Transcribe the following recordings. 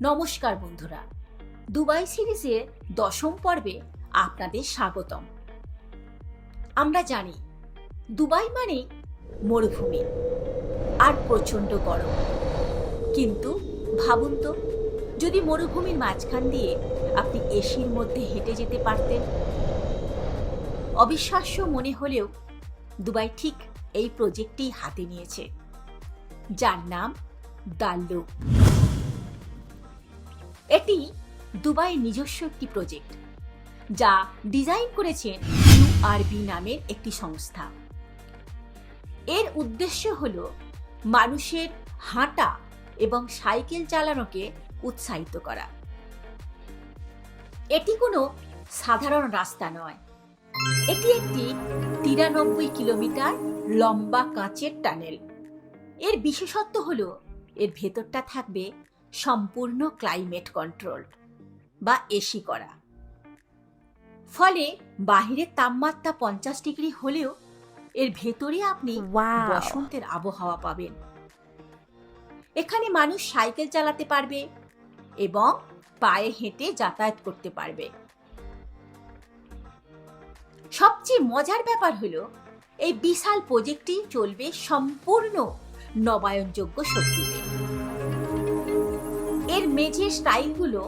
নমস্কার বন্ধুরা, দুবাই সিরিজের 10ম পর্বে আপনাদের স্বাগতম। আমরা জানি দুবাই মানে মরুভূমি আর প্রচণ্ড গরম, কিন্তু ভাবুন তো, যদি মরুভূমির মাঝখান দিয়ে আপনি এসির মধ্যে হেঁটে যেতে পারতেন। অবিশ্বাস্য মনে হলেও দুবাই ঠিক এই প্রজেক্টটি হাতে নিয়েছে, যার নাম দ্য লুপ। এটি দুবাইয়ের নিজস্ব একটি প্রজেক্ট, যা ডিজাইন করেছেন ইউআরবি নামের একটি সংস্থা। এর উদ্দেশ্য হল মানুষের হাঁটা এবং সাইকেল চালানোকে উৎসাহিত করা। এটি কোনো সাধারণ রাস্তা নয়, এটি একটি 93 কিলোমিটার লম্বা কাঁচের টানেল। এর বিশেষত্ব হল এর ভেতরটা থাকবে সম্পূর্ণ ক্লাইমেট কন্ট্রোল বা এসি করা, ফলে বাহিরের তাপমাত্রা 50 ডিগ্রি হলেও এর ভেতরে আপনি বসন্তের আবহাওয়া পাবেন। এখানে মানুষ সাইকেল চালাতে পারবে এবং পায়ে হেঁটে যাতায়াত করতে পারবে। সবচেয়ে মজার ব্যাপার হলো এই বিশাল প্রজেক্টটি চলবে সম্পূর্ণ নবায়নযোগ্য শক্তিতে। এর মেঝের স্টাইলগুলো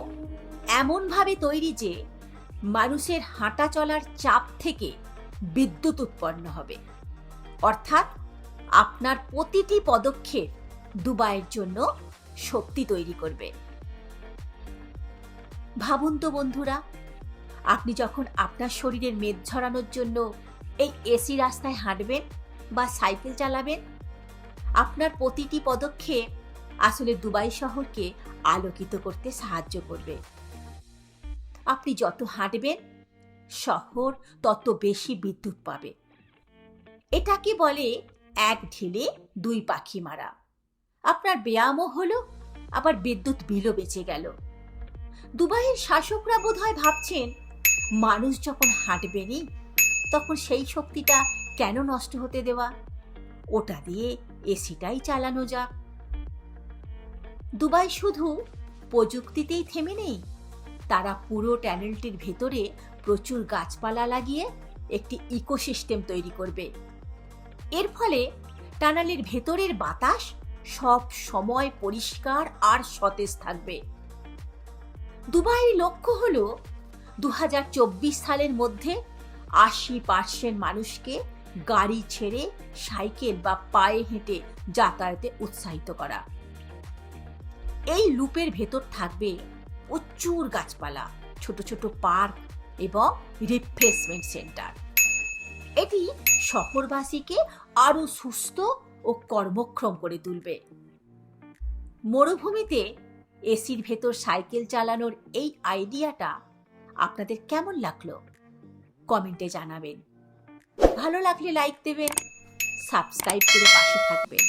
এমনভাবে তৈরি যে মানুষের হাঁটা চলার চাপ থেকে বিদ্যুৎ উৎপন্ন হবে, অর্থাৎ আপনার প্রতিটি পদক্ষেপ দুবাইয়ের জন্য শক্তি তৈরি করবে। ভাবুন তো বন্ধুরা, আপনি যখন আপনার শরীরের মেদ ঝরানোর জন্য এই এসি রাস্তায় হাঁটবেন বা সাইকেল চালাবেন, আপনার প্রতিটি পদক্ষেপ আসলে দুবাই শহরকে আলোকিত করতে সাহায্য করবে। আপনি যত হাঁটবেন, শহর তত বেশি বিদ্যুৎ পাবে। এটাকে বলে এক ঢিলে দুই পাখি মারা। আপনার ব্যায়ামও হলো, আবার বিদ্যুৎ বিলও বেঁচে গেল। দুবাইয়ের শাসকরা বোধহয় ভাবছেন, মানুষ যখন হাঁটবেনই, তখন সেই শক্তিটা কেন নষ্ট হতে দেওয়া, ওটা দিয়ে এসিটাই চালানো যাক। দুবাই শুধু প্রযুক্তিতেই থেমে নেই, তারা পুরো টানেলটির ভেতরে প্রচুর গাছপালা লাগিয়ে একটি ইকোসিস্টেম তৈরি করবে। এর ফলে টানেলের ভেতরের বাতাস সব সময় পরিষ্কার আর সতেজ থাকবে। দুবাইয়ের লক্ষ্য হল 2024 সালের মধ্যে 80% মানুষকে গাড়ি ছেড়ে সাইকেল বা পায়ে হেঁটে যাতায়াতে উৎসাহিত করা। এই লুপের ভেতর থাকবে প্রচুর গাছপালা, ছোট ছোট পার্ক এবং রিফ্রেশমেন্ট সেন্টার। এটি শহরবাসীকে আরো সুস্থ ও কর্মক্ষম করে তুলবে। মরুভূমিতে এসির ভেতর সাইকেল চালানোর এই আইডিয়াটা আপনাদের কেমন লাগলো কমেন্টে জানাবেন। ভালো লাগলে লাইক দেবেন, সাবস্ক্রাইব করে পাশে থাকবেন।